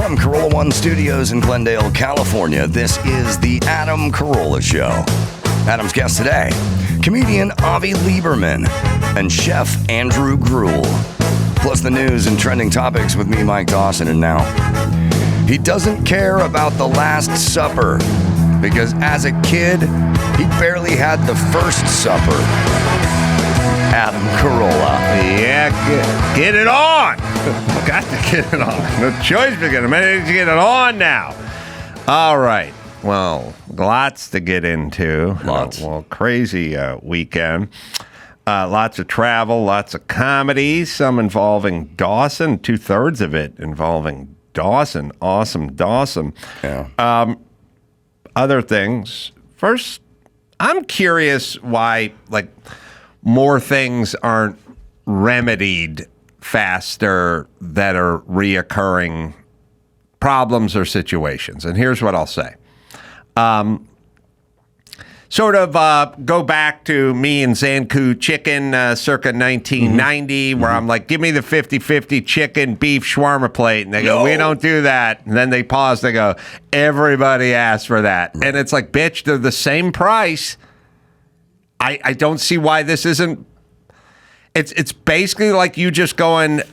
From Carolla One Studios in Glendale, California, this is the Adam Carolla Show. Adam's guest today, comedian Avi Lieberman and chef Andrew Gruel. Plus the news and trending topics with me, Mike Dawson. And now, he doesn't care about the Last Supper because as a kid, he barely had the First Supper. Adam Carolla. Yeah, get it on. Got to get it on. No choice but get it on now. All right. Well, lots to get into. Lots. Well, crazy weekend. Lots of travel, lots of comedy, some involving Dawson, 2/3 of it involving Dawson. Awesome Dawson. Yeah. Other things. First, I'm curious why, more things aren't remedied faster that are reoccurring problems or situations. And here's what I'll say. Go back to me and Zanku Chicken circa 1990, where I'm like, give me the 50-50 chicken beef shawarma plate. And they go, we don't do that. And then they pause. They go, everybody asks for that. Right. And it's like, bitch, they're the same price. I don't see why this isn't. It's basically like you just going,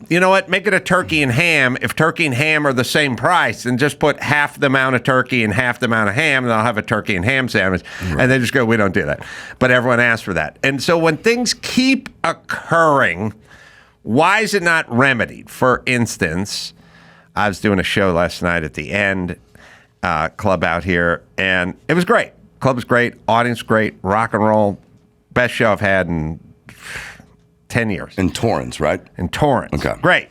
you know what, make it a turkey and ham. If turkey and ham are the same price, then just put half the amount of turkey and half the amount of ham, and I'll have a turkey and ham sandwich. Right. And they just go, we don't do that. But everyone asks for that. And so when things keep occurring, why is it not remedied? For instance, I was doing a show last night at the End Club out here, and it was great. Club was great, audience great, rock and roll, best show I've had in 10 years. In Torrance, right? In Torrance. Okay. Great.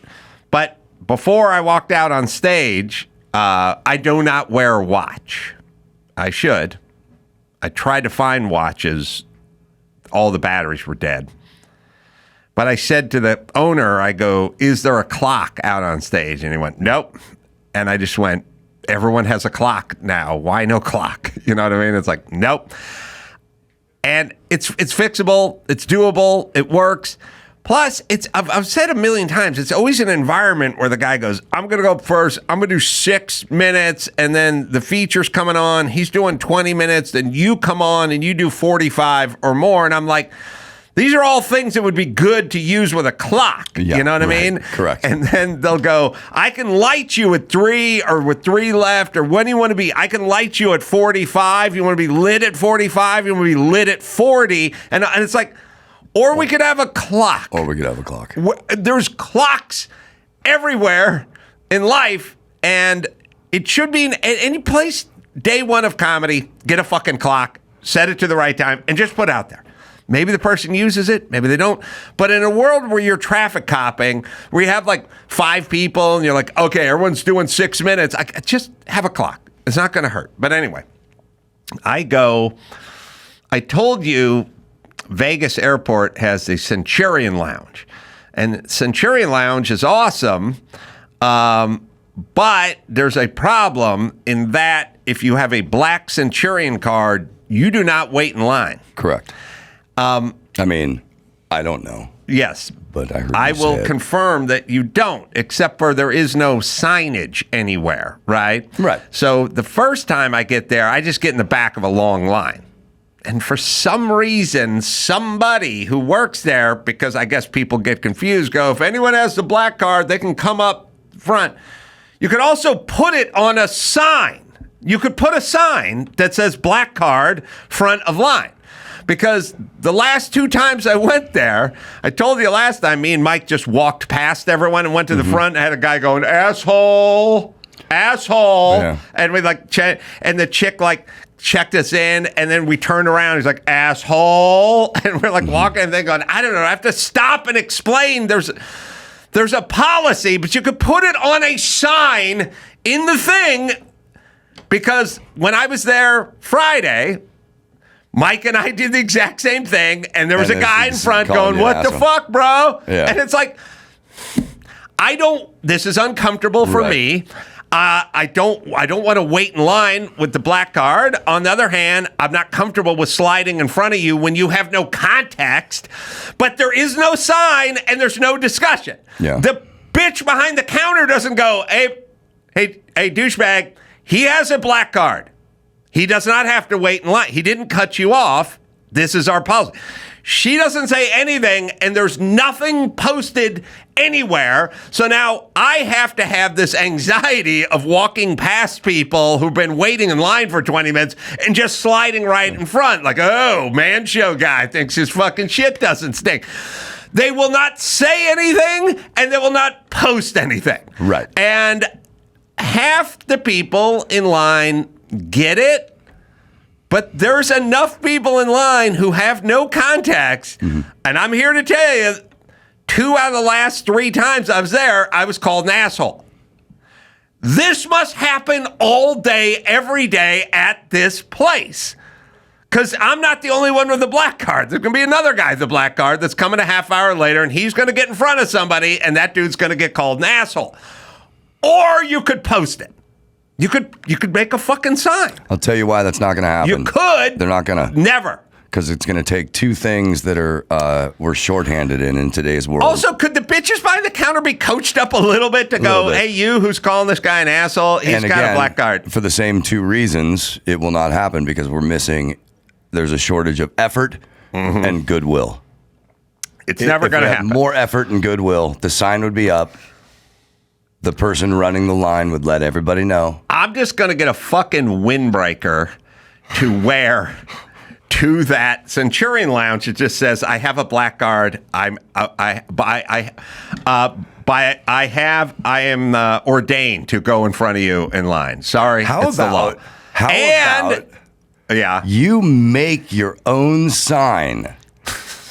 But before I walked out on stage, I do not wear a watch. I should. I tried to find watches. All the batteries were dead. But I said to the owner, I go, is there a clock out on stage? And he went, nope. And I just went, everyone has a clock now. Why no clock? You know what I mean? It's like, nope. And it's fixable. It's doable. It works. Plus, I've said a million times, it's always an environment where the guy goes, I'm going to go first. I'm going to do 6 minutes. And then the feature's coming on. He's doing 20 minutes. Then you come on and you do 45 or more. And I'm like, these are all things that would be good to use with a clock. Yeah, you know what I mean? Correct. And then they'll go, I can light you at 3 or with 3 left, or when do you want to be? I can light you at 45. You want to be lit at 45? You want to be lit at 40? And it's like, or we could have a clock. There's clocks everywhere in life, and it should be in any place. Day one of comedy, get a fucking clock, set it to the right time, and just put it out there. Maybe the person uses it, maybe they don't. But in a world where you're traffic copping, where you have 5 people and you're like, okay, everyone's doing 6 minutes, I just have a clock. It's not going to hurt. But anyway, I told you Vegas Airport has the Centurion Lounge. And Centurion Lounge is awesome, but there's a problem in that if you have a black Centurion card, you do not wait in line. Correct. I don't know. Yes. But I heard I will confirm that you don't, except for there is no signage anywhere, right? Right. So the first time I get there, I just get in the back of a long line. And for some reason, somebody who works there, because I guess people get confused, go, if anyone has the black card, they can come up front. You could also put it on a sign. You could put a sign that says black card, front of line. Because the last 2 times I went there, I told you last time, me and Mike just walked past everyone and went to the front and had a guy going, asshole. Yeah. And we and the chick checked us in, and then we turned around. He's like, asshole. And we're walking and they're going, I don't know. I have to stop and explain. There's a policy, but you could put it on a sign in the thing. Because when I was there Friday, Mike and I did the exact same thing, and there was a guy in front going, what the fuck, bro? Yeah. And it's like, this is uncomfortable for me. I don't want to wait in line with the black card. On the other hand, I'm not comfortable with sliding in front of you when you have no context, but there is no sign and there's no discussion. Yeah. The bitch behind the counter doesn't go, hey, douchebag, he has a black card. He does not have to wait in line. He didn't cut you off. This is our policy. She doesn't say anything, and there's nothing posted anywhere. So now I have to have this anxiety of walking past people who've been waiting in line for 20 minutes and just sliding right in front. Like, oh, man show guy thinks his fucking shit doesn't stink. They will not say anything, and they will not post anything. Right. And half the people in line get it. But there's enough people in line who have no contacts, and I'm here to tell you, 2 out of the last 3 times I was there, I was called an asshole. This must happen all day, every day at this place. Because I'm not the only one with the black card. There's going to be another guy with the black card that's coming a half hour later, and he's going to get in front of somebody, and that dude's going to get called an asshole. Or you could post it. You could make a fucking sign. I'll tell you why that's not going to happen. You could. They're not going to. Never. Because it's going to take 2 things that are we're shorthanded in today's world. Also, could the bitches behind the counter be coached up a little bit to go, hey, you who's calling this guy an asshole, he's got a black card. For the same 2 reasons, it will not happen because there's a shortage of effort and goodwill. It's never going to happen. More effort and goodwill, the sign would be up. The person running the line would let everybody know. I'm just going to get a fucking windbreaker to wear to that Centurion lounge. It just says, I have a black card. I am ordained to go in front of you in line. Sorry, it's the law. How about you make your own sign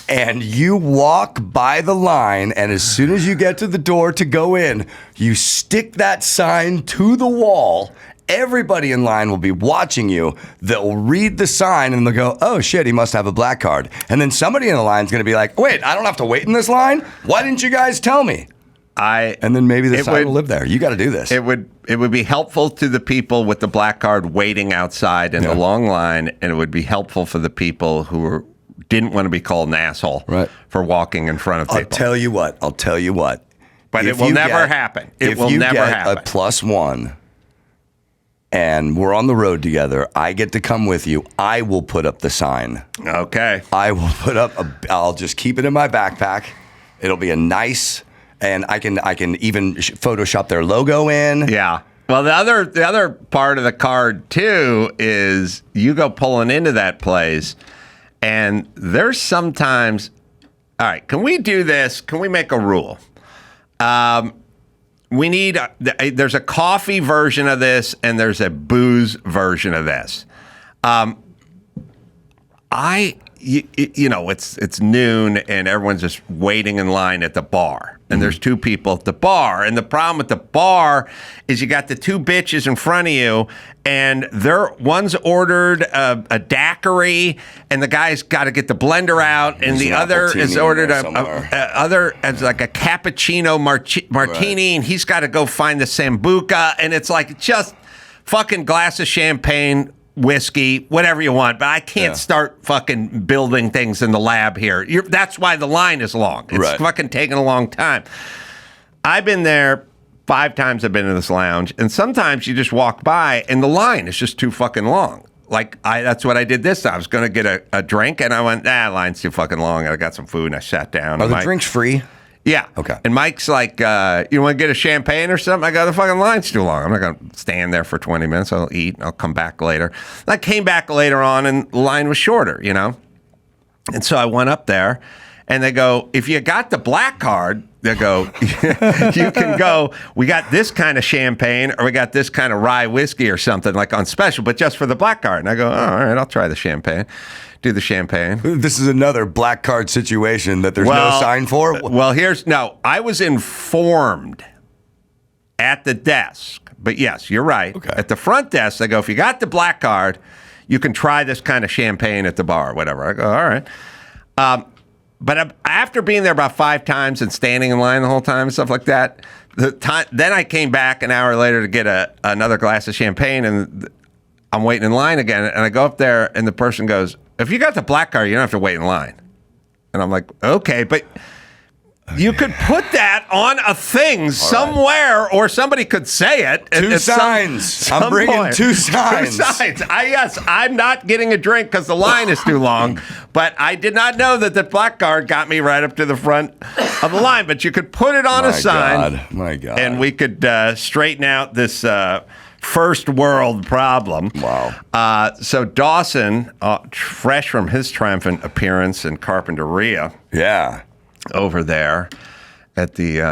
and you walk by the line, and as soon as you get to the door to go in, you stick that sign to the wall. Everybody in line will be watching you. They'll read the sign and they'll go, oh shit, he must have a black card. And then somebody in the line is going to be like, wait, I don't have to wait in this line? Why didn't you guys tell me? And then maybe the sign will live there. You got to do this. It would be helpful to the people with the black card waiting outside in the long line, and it would be helpful for the people who didn't want to be called an asshole for walking in front of people. I'll tell you what. But it will never happen. It will never happen. If you get a +1 and we're on the road together, I get to come with you, I will put up the sign. Okay. I will put up I'll just keep it in my backpack. It'll be a nice, and I can even Photoshop their logo in. Yeah. Well, the other part of the card too is you go pulling into that place, and there's sometimes, all right, can we do this? Can we make a rule? We need, there's a coffee version of this and there's a booze version of this. It's noon and everyone's just waiting in line at the bar. And there's 2 people at the bar. And the problem with the bar is you got the 2 bitches in front of you, and one's ordered a daiquiri, and the guy's got to get the blender out, and the other is ordered other as like a cappuccino martini, and he's got to go find the sambuca, and it's like just fucking glass of champagne, whiskey, whatever you want, but I can't start fucking building things in the lab here. That's why the line is long. It's fucking taking a long time. I've been there 5 times. I've been in this lounge, and sometimes you just walk by and the line is just too fucking long. Like that's what I did this time. I was going to get a drink, and I went, line's too fucking long. I got some food, and I sat down. Are the drinks free? Yeah. Okay. And Mike's like, you want to get a champagne or something? I go, the fucking line's too long. I'm not going to stand there for 20 minutes. I'll eat. I'll come back later. And I came back later on, and the line was shorter, And so I went up there, and they go, if you got the black card, they go, you can go, we got this kind of champagne, or we got this kind of rye whiskey or something, like on special, but just for the black card. And I go, all right, I'll try the champagne. Do the champagne. This is another black card situation that there's no sign for. Well, I was informed at the desk, but yes, you're right. Okay. At the front desk, they go, if you got the black card, you can try this kind of champagne at the bar, or whatever. I go, all right. But after being there about 5 times and standing in line the whole time and stuff like that, then I came back an hour later to get another glass of champagne, and I'm waiting in line again, and I go up there, and the person goes, if you got the black card, you don't have to wait in line. And I'm like, okay, but You could put that on a thing somewhere, or somebody could say it. Two signs. I'm bringing two signs. Yes, I'm not getting a drink because the line is too long, but I did not know that the black card got me right up to the front of the line. But you could put it on a sign. My God. And we could straighten out this first world problem. Wow. So Dawson, fresh from his triumphant appearance in Carpinteria. Yeah. Over there at the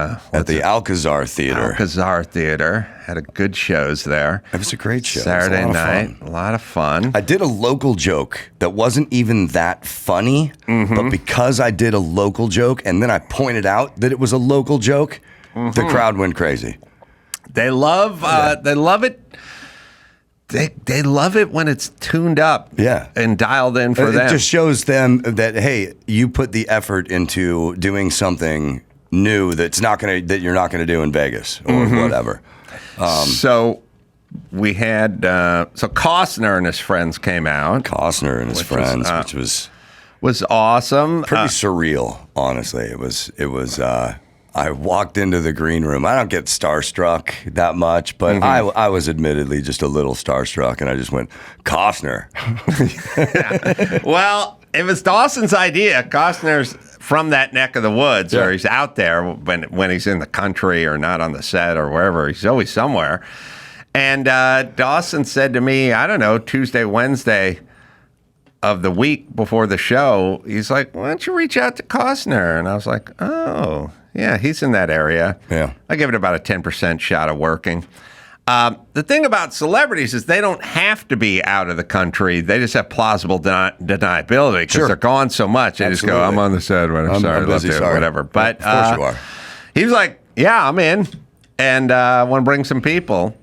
Alcazar Theater. Alcazar Theater. Had a good shows there. It was a great show. Saturday night. A lot of fun. I did a local joke that wasn't even that funny, but because I did a local joke and then I pointed out that it was a local joke, the crowd went crazy. They love it. They love it when it's tuned up and dialed in for them. It just shows them that, hey, you put the effort into doing something new that you're not gonna do in Vegas or whatever. So we had Costner and his friends came out. Which was awesome. Pretty surreal, honestly. It was I walked into the green room. I don't get starstruck that much, but I was admittedly just a little starstruck, and I just went, Costner. Well, it was Dawson's idea. Costner's from that neck of the woods, or he's out there when he's in the country or not on the set or wherever. He's always somewhere. And Dawson said to me, I don't know, Tuesday, Wednesday of the week before the show, he's like, why don't you reach out to Costner? And I was like, oh, yeah, he's in that area. Yeah. I give it about a 10% shot of working. The thing about celebrities is they don't have to be out of the country. They just have plausible deniability because they're gone so much. They just go, I'm on the set. I'm sorry, busy, whatever. But of course you are. He was like, yeah, I'm in. And I want to bring some people,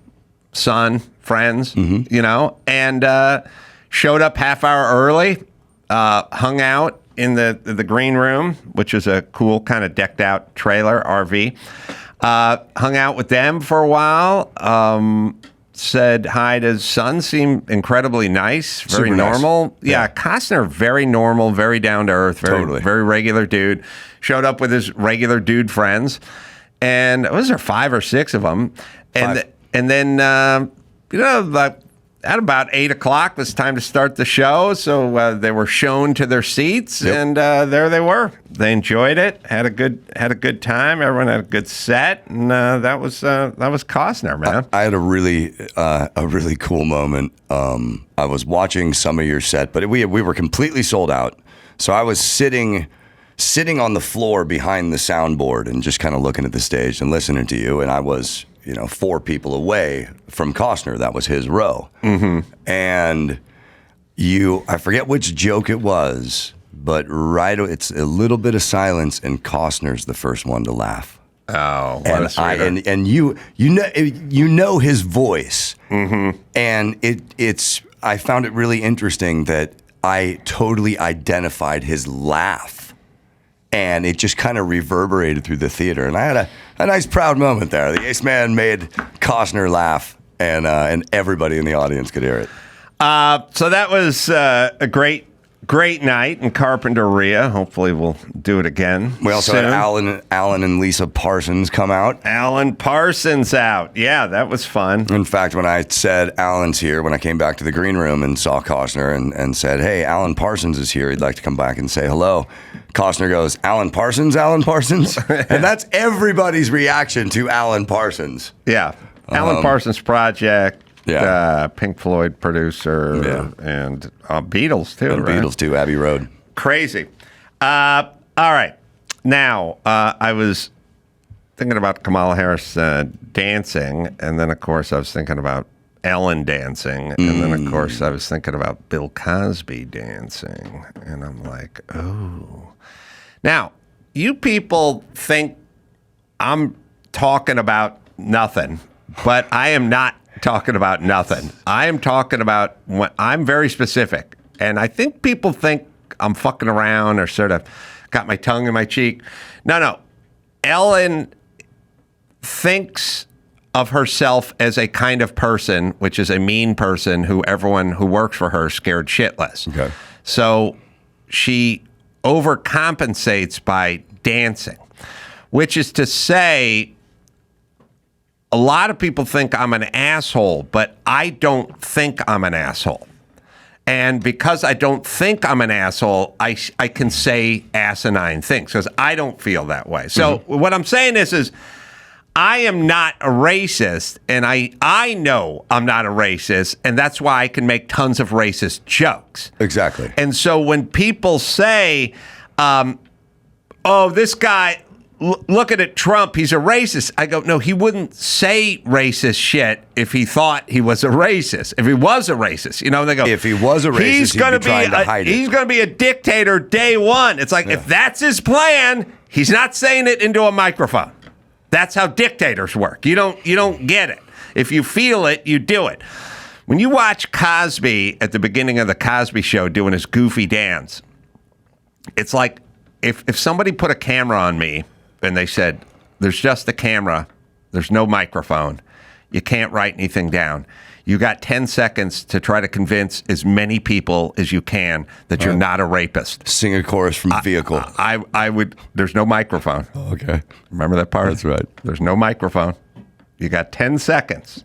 son, friends, and showed up half hour early, hung out in the green room, which is a cool kind of decked out trailer RV. Hung out with them for a while. Said hi to his son. Seemed incredibly nice, very normal. Nice. Yeah, Costner, very normal, very down to earth, very regular dude. Showed up with his regular dude friends, and was there 5 or 6 of them? And then like, at about 8 o'clock, it was time to start the show. So they were shown to their seats, and there they were. They enjoyed it, had a good time. Everyone had a good set, and that was Costner, man. I had a really cool moment. I was watching some of your set, but we were completely sold out. So I was sitting on the floor behind the soundboard and just kind of looking at the stage and listening to you, and I was 4 people away from Costner. That was his row. And I forget which joke it was, but it's a little bit of silence, and Costner's the first one to laugh. Oh, what and you know his voice, and I found it really interesting that I totally identified his laugh. And it just kind of reverberated through the theater. And I had a nice, proud moment there. The Ace Man made Costner laugh, and everybody in the audience could hear it. So that was a great night in Carpinteria. Hopefully we'll do it again. We also had Alan and Lisa Parsons come out. Alan Parsons out. Yeah, that was fun. In fact, when I said Alan's here, when I came back to the green room and saw Costner and said, hey, Alan Parsons is here. He'd like to come back and say hello. Costner goes, Alan Parsons? And that's everybedy's reaction to Alan Parsons. Yeah. Alan Parsons Project. Yeah. Pink Floyd producer. And Beatles, too. And Beatles, too. Abbey Road. Crazy. All right. Now, I was thinking about Kamala Harris dancing. And then, of course, I was thinking about Ellen dancing. And then, of course, I was thinking about Bill Cosby dancing. And I'm like, oh. Now, you people think I'm talking about nothing, but I am not talking about nothing. I am talking about I'm very specific. And I think people think I'm fucking around or sort of got my tongue in my cheek. No. Ellen thinks of herself as a kind of person, which is a mean person who everyone who works for her scared shitless. Okay. So she overcompensates by dancing. which is to say, a lot of people think I'm an asshole, but I don't think I'm an asshole. And because I don't think I'm an asshole, I can say asinine things because I don't feel that way. So what I'm saying is I am not a racist, and I know I'm not a racist, and that's why I can make tons of racist jokes. Exactly. And so when people say, oh, this guy, looking at Trump, he's a racist. I go, no, he wouldn't say racist shit if he thought he was a racist. If he was a racist, they go, if he was a racist, he'd be trying to hide it. He's going to be a dictator day one. It's like, if that's his plan, he's not saying it into a microphone. That's how dictators work. You don't get it. If you feel it, you do it. When you watch Cosby at the beginning of the Cosby Show doing his goofy dance, it's like if somebody put a camera on me and they said, there's just a camera, there's no microphone, you can't write anything down. You got 10 seconds to try to convince as many people as you can that you're not a rapist. Sing a chorus from Vehicle. I would, there's no microphone. Oh, okay. Remember that part? That's right. There's no microphone. You got 10 seconds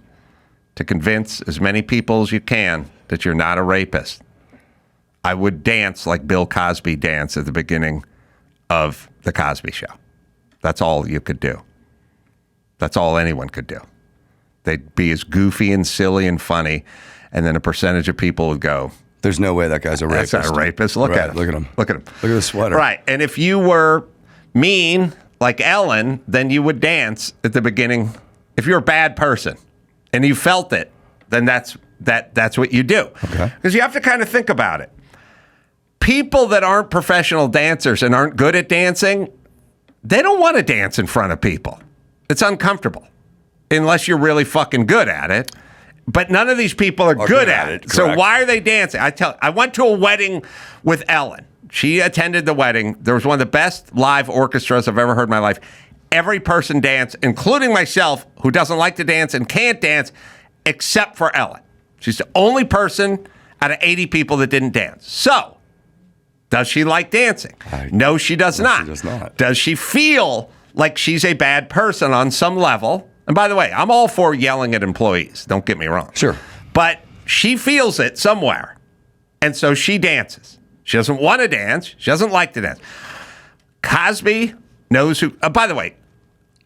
to convince as many people as you can that you're not a rapist. I would dance like Bill Cosby danced at the beginning of the Cosby Show. That's all you could do. That's all anyone could do. They'd be as goofy and silly and funny, and then a percentage of people would go, there's no way that guy's a rapist. That's not a rapist. Look at him. Look at him. Look at him. Look at the sweater. Right. And if you were mean like Ellen, then you would dance at the beginning. If you're a bad person and you felt it, then that's what you do. Okay. Because you have to kind of think about it. People that aren't professional dancers and aren't good at dancing, they don't want to dance in front of people. It's uncomfortable. Unless you're really fucking good at it. But none of these people are good at it. So why are they dancing? I went to a wedding with Ellen. She attended the wedding. There was one of the best live orchestras I've ever heard in my life. Every person danced, including myself, who doesn't like to dance and can't dance, except for Ellen. She's the only person out of 80 people that didn't dance. So, does she like dancing? No, she does not. She does not. Does she feel like she's a bad person on some level? And by the way, I'm all for yelling at employees. Don't get me wrong. Sure. But she feels it somewhere. And so she dances. She doesn't want to dance. She doesn't like to dance. Cosby knows who. By the way,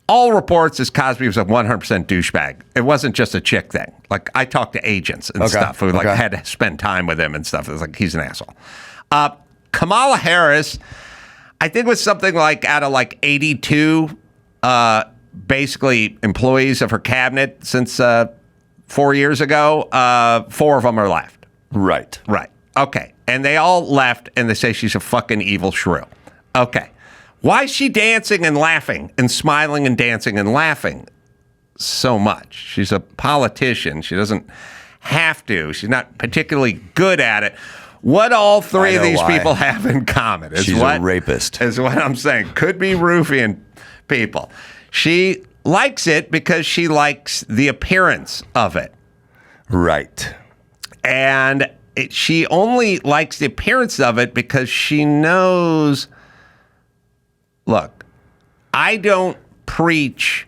all reports is Cosby was a 100% douchebag. It wasn't just a chick thing. Like, I talked to agents and stuff who had to spend time with him and stuff. It was like, he's an asshole. Kamala Harris, I think was something like out of like 82 basically employees of her cabinet since 4 years ago. 4 of them are left. Right. Right. Okay. And they all left, and they say she's a fucking evil shrew. Okay. Why is she dancing and laughing and smiling and dancing and laughing so much? She's a politician. She doesn't have to. She's not particularly good at it. What all three of these people have in common is she's a rapist. Is what I'm saying. Could be roofing people. She likes it because she likes the appearance of it. Right. And she only likes the appearance of it because she knows, look, I don't preach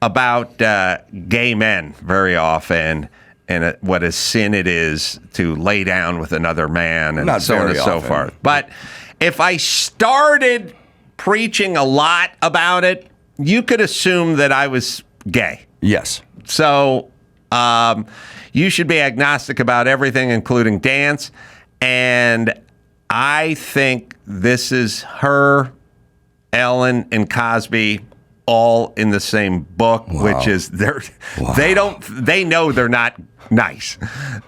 about gay men very often and what a sin it is to lay down with another man and Not so on and so often. forth. But if I started preaching a lot about it, you could assume that I was gay. Yes. So you should be agnostic about everything, including dance. And I think this is her, Ellen, and Cosby all in the same book, which is they know they're not nice.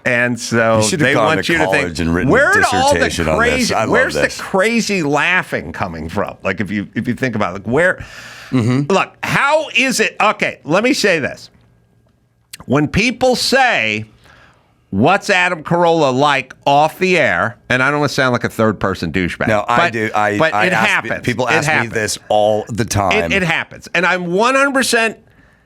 And so they want you to think, where's the crazy laughing coming from? Like if you think about it, like where look, how is it? Okay, let me say this. When people say, what's Adam Carolla like off the air? And I don't want to sound like a third-person douchebag. No, I do. But it happens. People ask me this all the time. It happens. And I'm 100%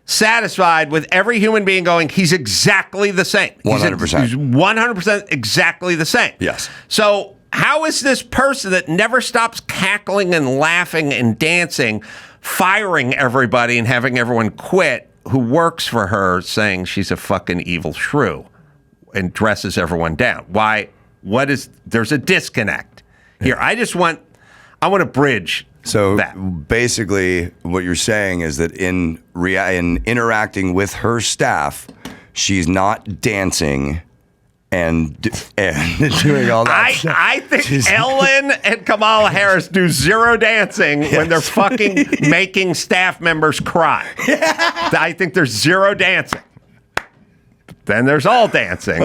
satisfied with every human being going, he's exactly the same. 100%. He's 100% exactly the same. Yes. So how is this person that never stops cackling and laughing and dancing firing everybody and having everyone quit who works for her, saying she's a fucking evil shrew and dresses everyone down. Why? There's a disconnect here. I want to bridge that. Basically, what you're saying is that in interacting with her staff, she's not dancing and doing all that. I think Ellen and Kamala Harris do zero dancing when they're fucking making staff members cry. I think there's zero dancing. Then there's all dancing.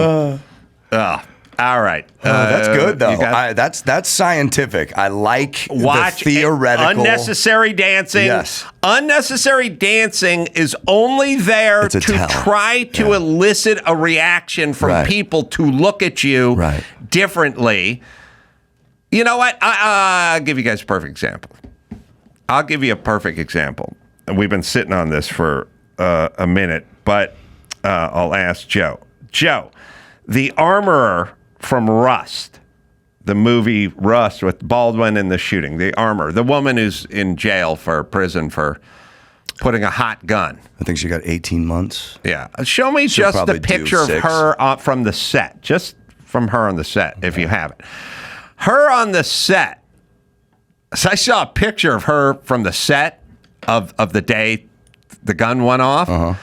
All right. That's good, though. That's scientific. I like the theoretical. Unnecessary dancing. Yes. Unnecessary dancing is only there to try to elicit a reaction from people to look at you differently. You know what? I'll give you guys a perfect example. And we've been sitting on this for a minute, but I'll ask Joe. Joe, the armorer from Rust, the movie Rust with Baldwin in the shooting, the armorer, the woman who's in prison for putting a hot gun. I think she got 18 months. Yeah. Show me just the picture of her from the set. Just from her on the set, if you have it. Her on the set. So I saw a picture of her from the set of the day the gun went off. Uh-huh.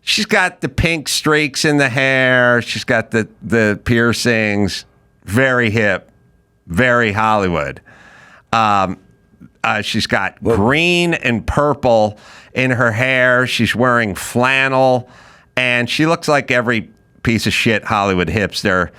She's got the pink streaks in the hair. She's got the piercings. Very hip. Very Hollywood. She's got green and purple in her hair. She's wearing flannel. And she looks like every piece of shit Hollywood hipster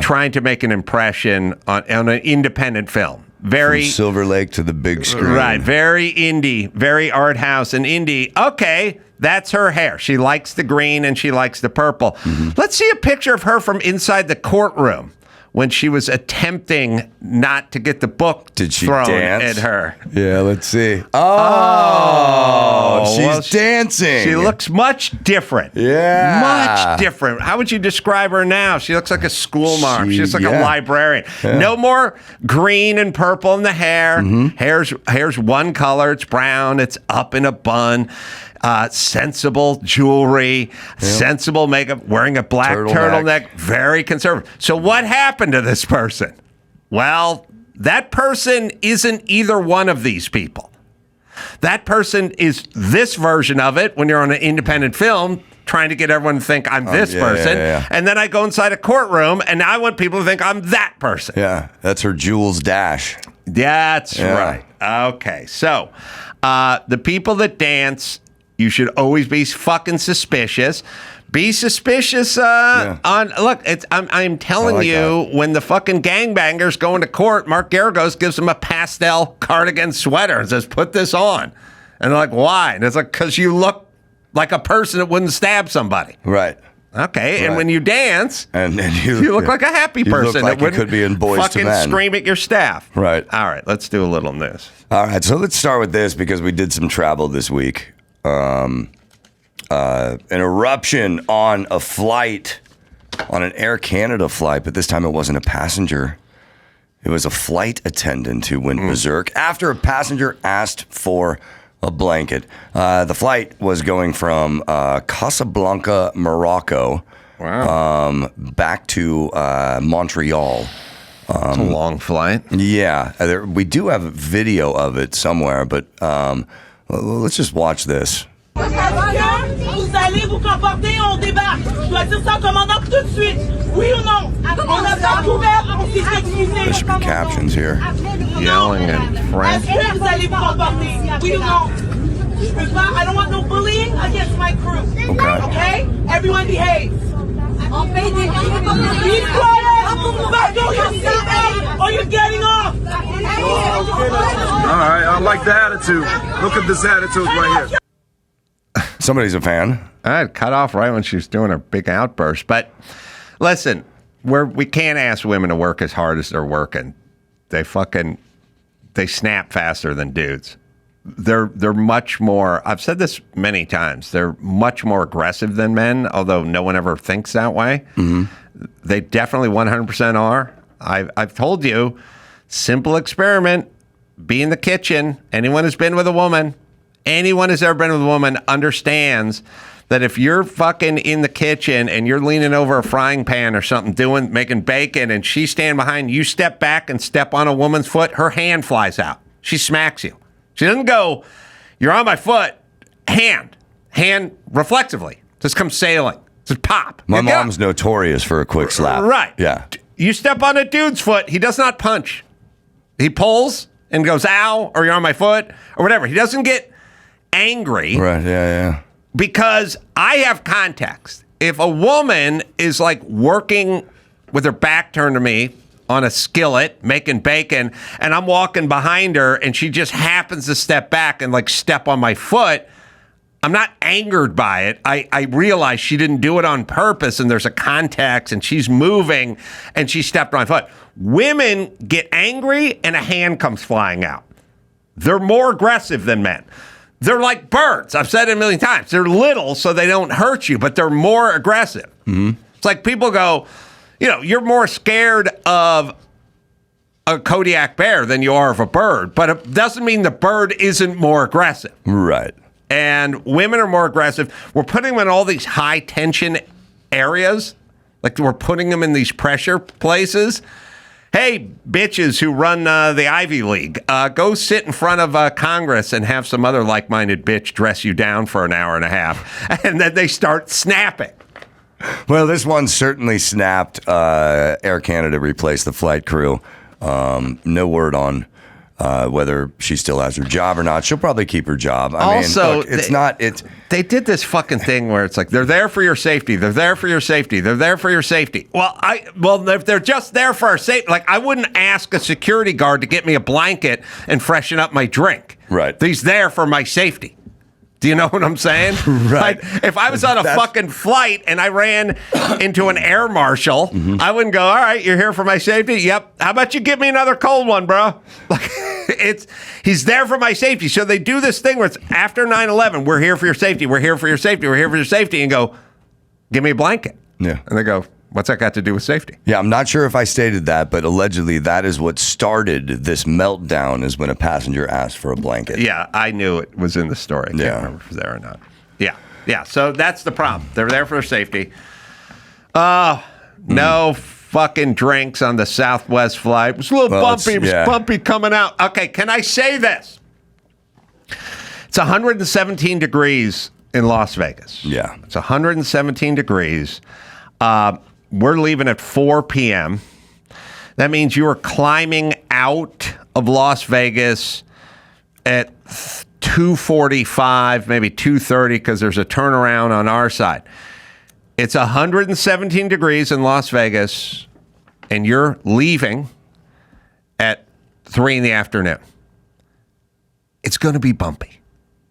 trying to make an impression on an independent film. Very from Silver Lake to the big screen. Right. Very indie. Very art house and indie. Okay. That's her hair. She likes the green and she likes the purple. Mm-hmm. Let's see a picture of her from inside the courtroom when she was attempting not to get the book thrown at her. Yeah, let's see. Oh, she's dancing. She looks much different. Yeah. Much different. How would you describe her now? She looks like a school mom. She looks like a librarian. Yeah. No more green and purple in the hair. Mm-hmm. Hair's one color. It's brown. It's up in a bun. Sensible jewelry, sensible makeup, wearing a black turtleneck, very conservative. So what happened to this person? Well, that person isn't either one of these people. That person is this version of it when you're on an independent film trying to get everyone to think I'm this person. And then I go inside a courtroom and I want people to think I'm that person. Yeah, that's her Jules Dash. That's right. Okay, so the people that dance, you should always be fucking suspicious. Be suspicious on. Look, I'm telling you, when the fucking gangbangers go into court, Mark Garagos gives them a pastel cardigan sweater and says, "Put this on." And they're like, "Why?" And it's like, "Because you look like a person that wouldn't stab somebody." Right. Okay. Right. And when you dance, and you look like a happy person that wouldn't could be in Boys fucking to Men. Scream at your staff. Right. All right. Let's do a little news. All right. So let's start with this because we did some travel this week. An eruption on a flight, on an Air Canada flight, but this time it wasn't a passenger. It was a flight attendant who went berserk after a passenger asked for a blanket. The flight was going from Casablanca, Morocco, back to Montreal. It's a long flight. Yeah. We do have a video of it somewhere, but let's just watch this. Vous allez vous comporter, on débarque. Je dois dire ça au commandant tout de suite. Oui ou non? On a pas couvert, on s'est excusé. There should be captions here. Yelling in French. Est-ce que vous allez vous comporter? Oui ou non? Je peux pas. I don't want no bullying against my crew. Okay? Everyone behave. On paye des Be quiet! Buckle your seatbelt or you're getting off! All right, I like the attitude. Look at this attitude right here. Somebody's a fan. I'd cut off right when she was doing her big outburst. But listen, we can't ask women to work as hard as they're working. They snap faster than dudes. They're much more, I've said this many times, they're much more aggressive than men, although no one ever thinks that way. Mm-hmm. They definitely 100% are. I've told you, simple experiment, be in the kitchen. Anyone who's been with a woman, Anyone who's ever been with a woman understands that if you're fucking in the kitchen and you're leaning over a frying pan or something, making bacon, and she's standing behind you, step back and step on a woman's foot, her hand flies out. She smacks you. She doesn't go, you're on my foot, hand reflexively. Just comes sailing. Just pop. My mom's notorious for a quick slap. Right. Yeah. You step on a dude's foot, he does not punch. He pulls and goes, ow, or you're on my foot, or whatever. He doesn't get angry. Right, yeah. Because I have context. If a woman is like working with her back turned to me on a skillet, making bacon, and I'm walking behind her and she just happens to step back and like step on my foot, I'm not angered by it. I realize she didn't do it on purpose and there's a context and she's moving and she stepped on my foot. Women get angry and a hand comes flying out. They're more aggressive than men. They're like birds. I've said it a million times. They're little so they don't hurt you, but they're more aggressive. Mm-hmm. It's like people go, you're more scared of a Kodiak bear than you are of a bird, but it doesn't mean the bird isn't more aggressive. Right. And women are more aggressive. We're putting them in all these high tension areas. Like we're putting them in these pressure places. Hey, bitches who run the Ivy League, go sit in front of Congress and have some other like-minded bitch dress you down for an hour and a half. And then they start snapping. Well, this one certainly snapped. Air Canada replaced the flight crew. No word on whether she still has her job or not. She'll probably keep her job. I mean, look, they did this fucking thing where it's like, they're there for your safety. They're there for your safety. They're there for your safety. Well, if they're just there for our safety, like I wouldn't ask a security guard to get me a blanket and freshen up my drink. Right. He's there for my safety. Do you know what I'm saying? Right. Like, if I was on a fucking flight and I ran into an air marshal, I wouldn't go, all right, you're here for my safety? Yep. How about you give me another cold one, bro? Like, he's there for my safety. So they do this thing where it's after 9/11, we're here for your safety, we're here for your safety, we're here for your safety, and go, give me a blanket. Yeah. And they go, what's that got to do with safety? Yeah, I'm not sure if I stated that, but allegedly that is what started this meltdown, is when a passenger asked for a blanket. Yeah, I knew it was in the story. I can't remember if it was there or not. Yeah. So that's the problem. They're there for their safety. No fucking drinks on the Southwest flight. It was a little bumpy. It was bumpy coming out. Okay, can I say this? It's 117 degrees in Las Vegas. Yeah. It's 117 degrees. We're leaving at 4 p.m. That means you are climbing out of Las Vegas at 2:45, maybe 2:30, because there's a turnaround on our side. It's 117 degrees in Las Vegas, and you're leaving at 3 in the afternoon. It's going to be bumpy.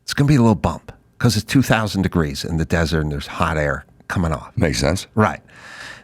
It's going to be a little bump because it's 2,000 degrees in the desert and there's hot air coming off. Makes sense. Right.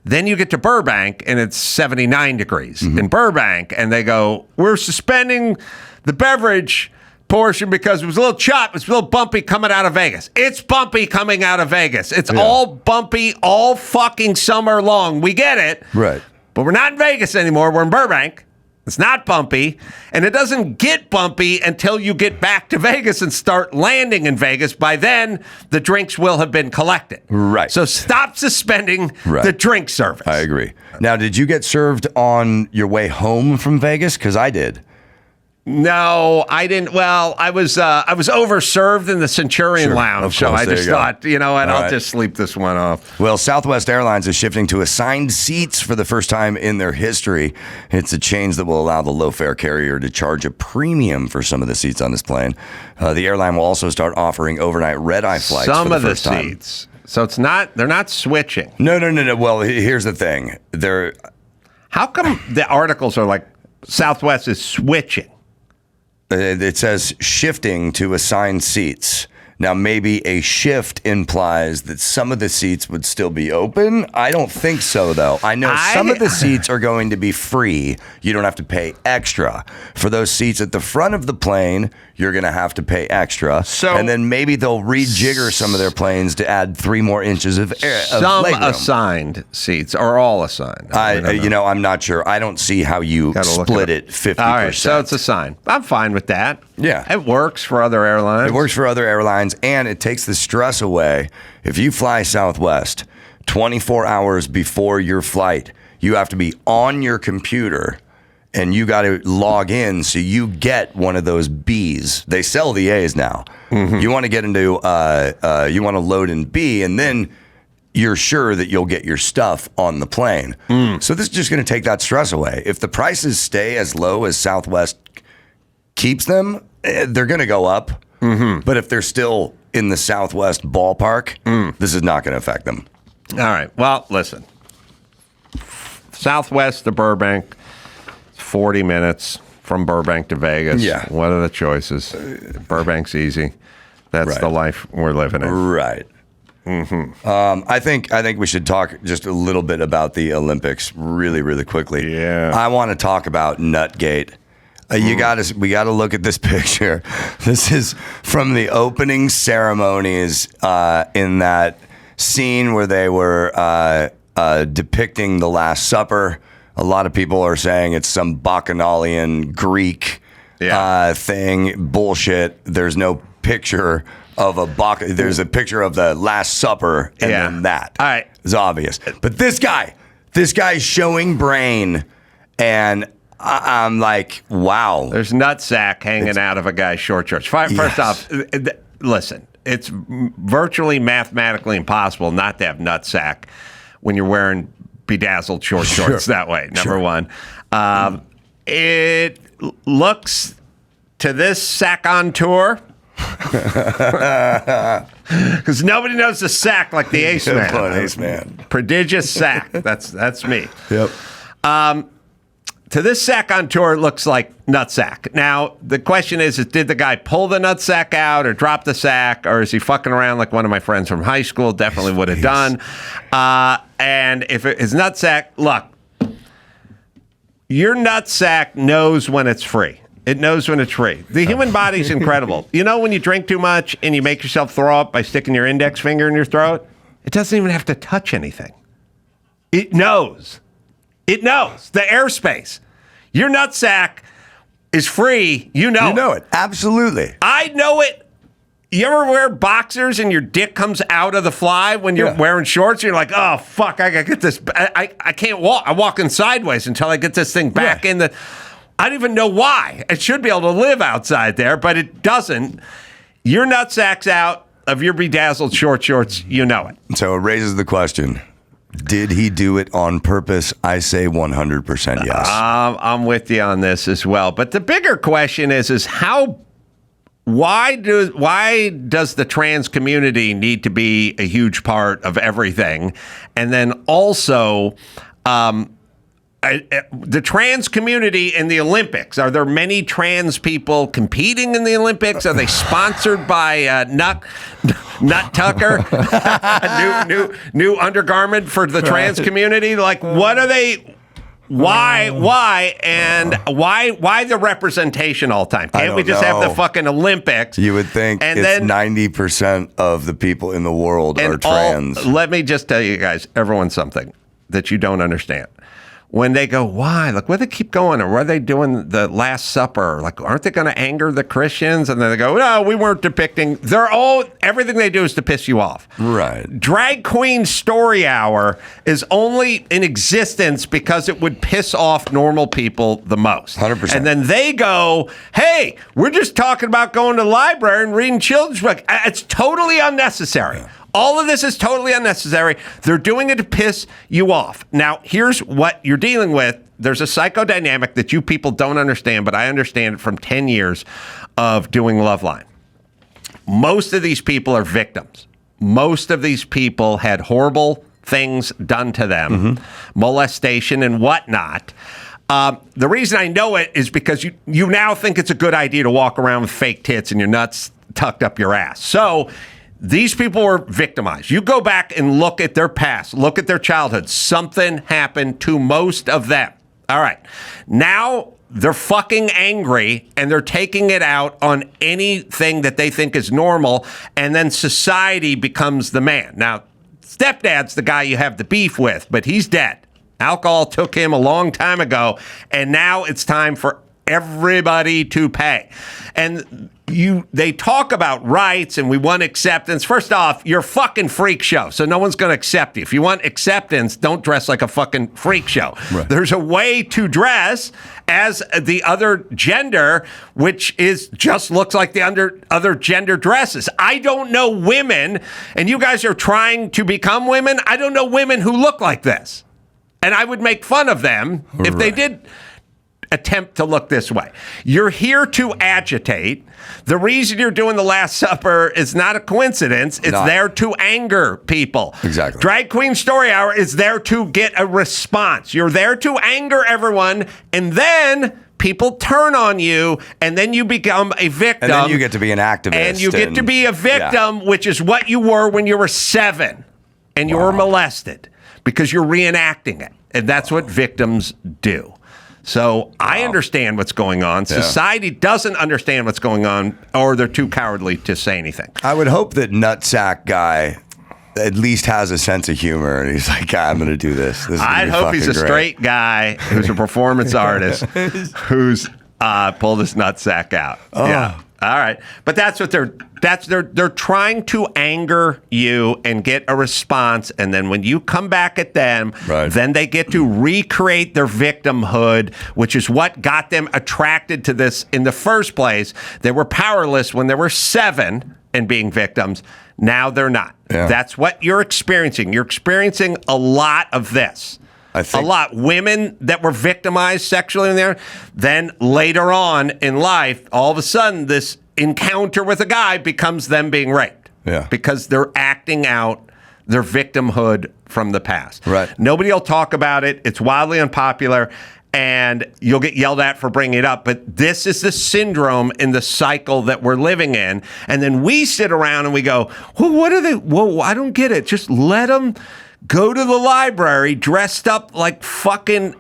Then you get to Burbank, and it's 79 degrees in Burbank, and they go, we're suspending the beverage portion because it was a little chop. It's a little bumpy coming out of Vegas. It's bumpy coming out of Vegas. It's all bumpy all fucking summer long. We get it. Right. But we're not in Vegas anymore. We're in Burbank. It's not bumpy, and it doesn't get bumpy until you get back to Vegas and start landing in Vegas. By then, the drinks will have been collected. Right. So stop suspending the drink service. I agree. Now, did you get served on your way home from Vegas? Because I did. No, I didn't. Well, I was overserved in the Centurion lounge, so I just thought, you know what, I'll just sleep this one off. Well, Southwest Airlines is shifting to assigned seats for the first time in their history. It's a change that will allow the low-fare carrier to charge a premium for some of the seats on this plane. The airline will also start offering overnight red-eye flights some for the of the first time. seats. So they're not switching. No. Well, here's the thing. How come the articles are like Southwest is switching? It says shifting to assigned seats. Now, maybe a shift implies that some of the seats would still be open. I don't think so, though. I know some of the seats are going to be free. You don't have to pay extra. For those seats at the front of the plane, you're going to have to pay extra. And then maybe they'll rejigger some of their planes to add 3 more inches of some legroom. Assigned seats are all assigned. I'm not sure. I don't see how you split it 50%. All right, so it's assigned. I'm fine with that. Yeah. It works for other airlines. It works for other airlines, and it takes the stress away. If you fly Southwest 24 hours before your flight, you have to be on your computer, and you got to log in so you get one of those Bs. They sell the As now. Mm-hmm. You want to get into, you want to load in B, and then you're sure that you'll get your stuff on the plane. So this is just going to take that stress away. If the prices stay as low as Southwest keeps them, they're going to go up. Mm-hmm. But if they're still in the Southwest ballpark, this is not going to affect them. All right. Well, listen. Southwest to Burbank, 40 minutes from Burbank to Vegas. Yeah. What are the choices? Burbank's easy. That's the life we're living in. Right. Mm-hmm. I think we should talk just a little bit about the Olympics really, really quickly. Yeah. I want to talk about Nutgate. We got to look at this picture. This is from the opening ceremonies in that scene where they were depicting the Last Supper. A lot of people are saying it's some Bacchanalian Greek thing. Bullshit. There's no picture of a there's a picture of the Last Supper, and then that. All right. It's obvious. But this guy's showing brain, and I'm like, wow. There's nutsack hanging out of a guy's short shorts. First off, listen, it's virtually mathematically impossible not to have nutsack when you're wearing bedazzled short shorts that way, number one. It looks to this sack on tour, because nobody knows the sack like the Ace Man. Ace Man. Prodigious sack. That's me. Yep. To this sack on tour, it looks like nutsack. Now, the question is did the guy pull the nutsack out or drop the sack, or is he fucking around like one of my friends from high school definitely would have done? And if it is nutsack, look, your nutsack knows when it's free. It knows when it's free. The human body's incredible. You know when you drink too much and you make yourself throw up by sticking your index finger in your throat? It doesn't even have to touch anything. It knows. It knows the airspace. Your nutsack is free. You know it. Absolutely. I know it. You ever wear boxers and your dick comes out of the fly when you're wearing shorts? You're like, oh, fuck, I got to get this. I can't walk. I'm walking sideways until I get this thing back in the... I don't even know why. It should be able to live outside there, but it doesn't. Your nutsack's out of your bedazzled short shorts. You know it. So it raises the question. Did he do it on purpose? I say 100% yes. I'm with you on this as well. But the bigger question is why does the trans community need to be a huge part of everything? And then also, the trans community in the Olympics. Are there many trans people competing in the Olympics? Are they sponsored by Nut Tucker, a new undergarment for the trans community? Like, what are they? Why? And why the representation all the time? Can't we just have the fucking Olympics? You would think it's 90% of the people in the world are trans. Let me just tell you guys, everyone, something that you don't understand. When they go, why? Like, where they keep going? Or where are they doing the Last Supper? Like, aren't they going to anger the Christians? And then they go, no, we weren't depicting. Everything they do is to piss you off. Right. Drag Queen Story Hour is only in existence because it would piss off normal people the most. 100%. And then they go, hey, we're just talking about going to the library and reading children's books. It's totally unnecessary. Yeah. All of this is totally unnecessary. They're doing it to piss you off. Now, here's what you're dealing with. There's a psychodynamic that you people don't understand, but I understand it from 10 years of doing Loveline. Most of these people are victims. Most of these people had horrible things done to them, molestation and whatnot. The reason I know it is because you now think it's a good idea to walk around with fake tits and your nuts tucked up your ass. So these people were victimized. You go back and look at their past, look at their childhood. Something happened to most of them. All right. Now they're fucking angry and they're taking it out on anything that they think is normal. And then society becomes the man. Now, stepdad's the guy you have the beef with, but he's dead. Alcohol took him a long time ago. And now it's time for everybody to pay. And they talk about rights and we want acceptance. First off, you're a fucking freak show, so no one's going to accept you. If you want acceptance, don't dress like a fucking freak show. Right. There's a way to dress as the other gender, which is just looks like the other gender dresses. I don't know women, and you guys are trying to become women. I don't know women who look like this. And I would make fun of them if they did attempt to look this way. You're here to agitate. The reason you're doing the Last Supper is not a coincidence. It's there to anger people. Exactly. Drag Queen Story Hour is there to get a response. You're there to anger everyone, and then people turn on you, and then you become a victim. And then you get to be an activist. And you get to be a victim, which is what you were when you were 7, and you were molested because you're reenacting it. And that's what victims do. So I understand what's going on. Society doesn't understand what's going on, or they're too cowardly to say anything. I would hope that nutsack guy at least has a sense of humor, and he's like, I'm going to do this. I'd hope he's a straight guy who's a performance artist who's pulled his nutsack out. Oh. Yeah. All right. But that's what they're trying to anger you and get a response. And then when you come back at them, then they get to recreate their victimhood, which is what got them attracted to this in the first place. They were powerless when they were 7 and being victims. Now they're not. Yeah. That's what you're experiencing. You're experiencing a lot of this. A lot. Women that were victimized sexually in there, then later on in life, all of a sudden, this encounter with a guy becomes them being raped. Yeah. Because they're acting out their victimhood from the past. Right. Nobody will talk about it. It's wildly unpopular, and you'll get yelled at for bringing it up. But this is the syndrome in the cycle that we're living in. And then we sit around and we go, well, what are they? Well, I don't get it. Just let them go to the library dressed up like fucking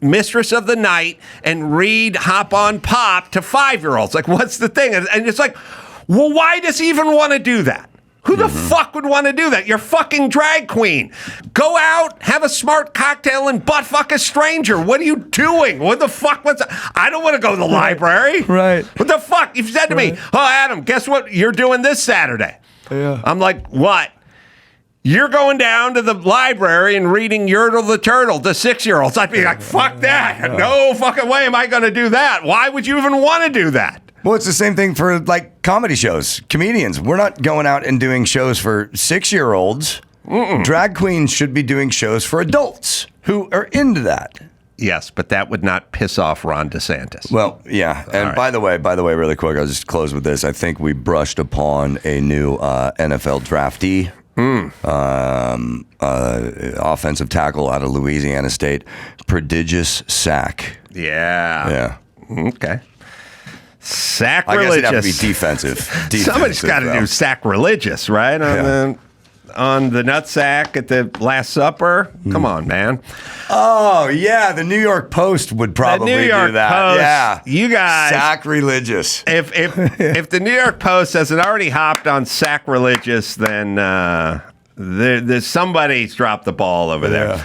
mistress of the night and read Hop on Pop to 5-year-olds. Like, what's the thing? And it's like, well, why does he even want to do that? Who the fuck would want to do that? You're fucking drag queen. Go out, have a smart cocktail, and butt fuck a stranger. What are you doing? What the fuck? I don't want to go to the library. Right. What the fuck? If you said to me, oh, Adam, guess what you're doing this Saturday? Yeah. I'm like, what? You're going down to the library and reading Yertle the Turtle to 6-year-olds. I'd be like, fuck that. No fucking way am I going to do that. Why would you even want to do that? Well, it's the same thing for like comedy shows. Comedians, we're not going out and doing shows for 6-year-olds. Drag queens should be doing shows for adults who are into that. Yes, but that would not piss off Ron DeSantis. Well, yeah. And by the way, really quick, I'll just close with this. I think we brushed upon a new NFL draftee. Offensive tackle out of Louisiana State. Prodigious sack. Yeah. Okay. Sacrilegious. I guess it'd have to be defensive. Somebody's got to do sacrilegious, right? On the nutsack at the Last Supper. Come on, man. Oh, yeah. The New York Post would probably do that. Post, yeah. You guys. Sacrilegious. If the New York Post hasn't already hopped on sacrilegious, then there's somebody's dropped the ball over there.